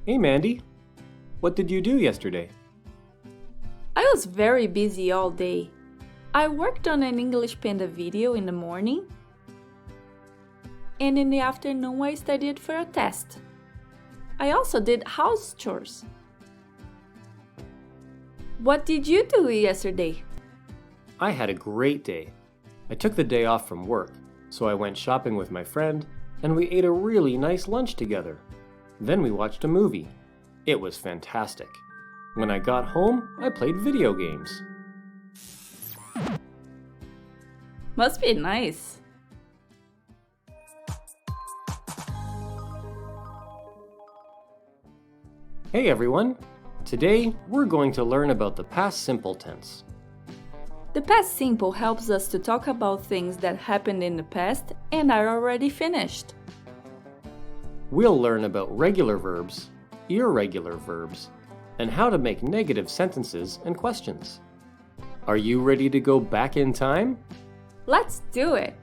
Hey Mandy, what did you do yesterday? I was very busy all day. I worked on an English Panda video in the morning, and in the afternoon I studied for a test. I also did house chores. What did you do yesterday? I had a great day. I took the day off from work, so I went shopping with my friend, and we ate a really nice lunch together. Then we watched a movie. It was fantastic. When I got home, I played video games. Must be nice. Hey everyone! Today, we're going to learn about the past simple tense. The past simple helps us to talk about things that happened in the past and are already finished. We'll learn about regular verbs, irregular verbs, and how to make negative sentences and questions. Are you ready to go back in time? Let's do it!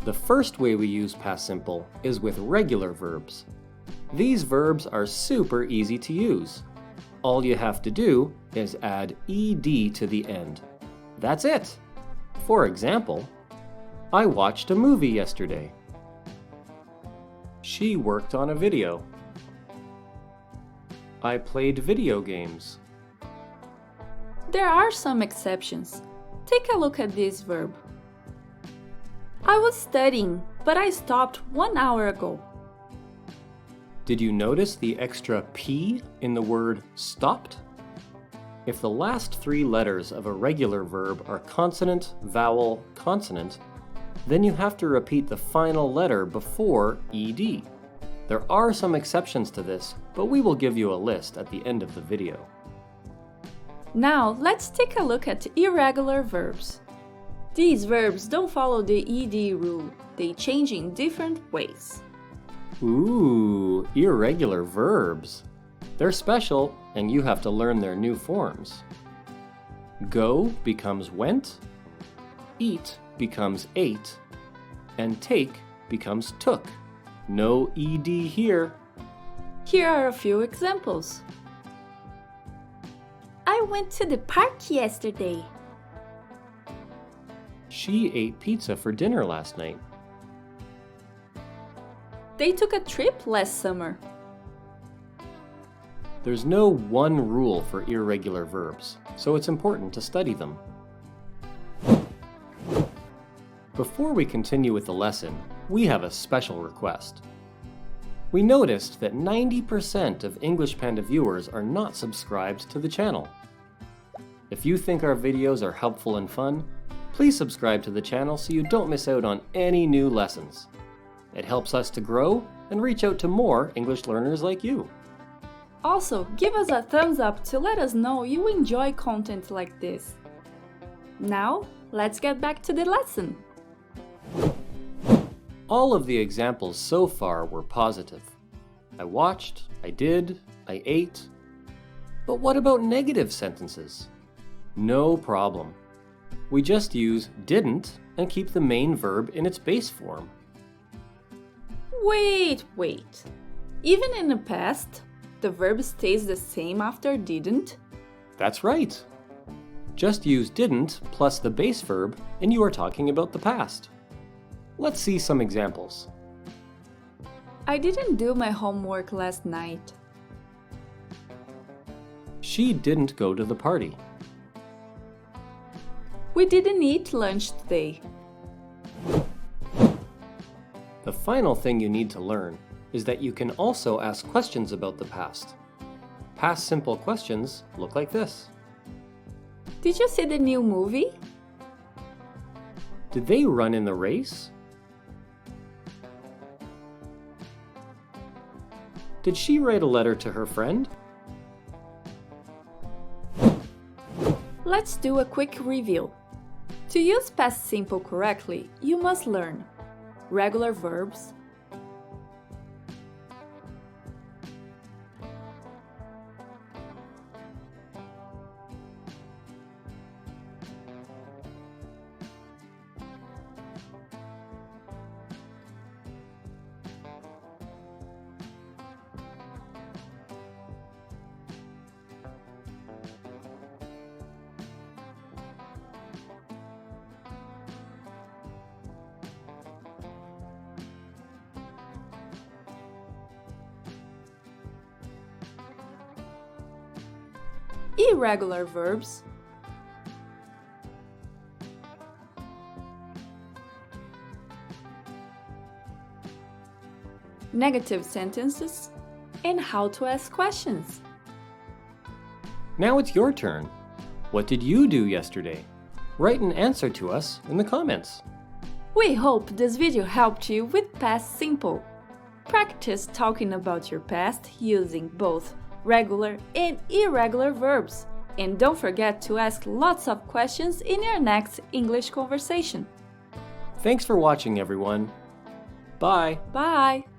The first way we use past simple is with regular verbs. These verbs are super easy to use. All you have to do is add ed to the end. That's it! For example, I watched a movie yesterday. She worked on a video. I played video games. There are some exceptions. Take a look at this verb. I was studying, but I stopped 1 hour ago. Did you notice the extra P in the word stopped? If the last 3 letters of a regular verb are consonant, vowel, consonant, then you have to repeat the final letter before ed. There are some exceptions to this, but we will give you a list at the end of the video. Now, let's take a look at irregular verbs. These verbs don't follow the ed rule. They change in different ways. Ooh, irregular verbs. They're special, and you have to learn their new forms. Go becomes went, eat becomes ate, and take becomes took. No ed here. Here are a few examples. I went to the park yesterday. She ate pizza for dinner last night. They took a trip last summer. There's no one rule for irregular verbs, so it's important to study them. Before we continue with the lesson, we have a special request. We noticed that 90% of English Panda viewers are not subscribed to the channel. If you think our videos are helpful and fun, please subscribe to the channel so you don't miss out on any new lessons. It helps us to grow and reach out to more English learners like you. Also, give us a thumbs up to let us know you enjoy content like this. Now, let's get back to the lesson. All of the examples so far were positive. I watched, I did, I ate. But what about negative sentences? No problem. We just use didn't and keep the main verb in its base form. Wait. Even in the past, the verb stays the same after didn't? That's right. Just use didn't plus the base verb and you are talking about the past. Let's see some examples. I didn't do my homework last night. She didn't go to the party. We didn't eat lunch today. The final thing you need to learn is that you can also ask questions about the past. Past simple questions look like this. Did you see the new movie? Did they run in the race? Did she write a letter to her friend? Let's do a quick review. To use past simple correctly, you must learn regular verbs, irregular verbs, negative sentences, and how to ask questions. Now it's your turn. What did you do yesterday? Write an answer to us in the comments. We hope this video helped you with past simple. Practice talking about your past using both regular and irregular verbs. And don't forget to ask lots of questions in your next English conversation. Thanks for watching, everyone. Bye. Bye!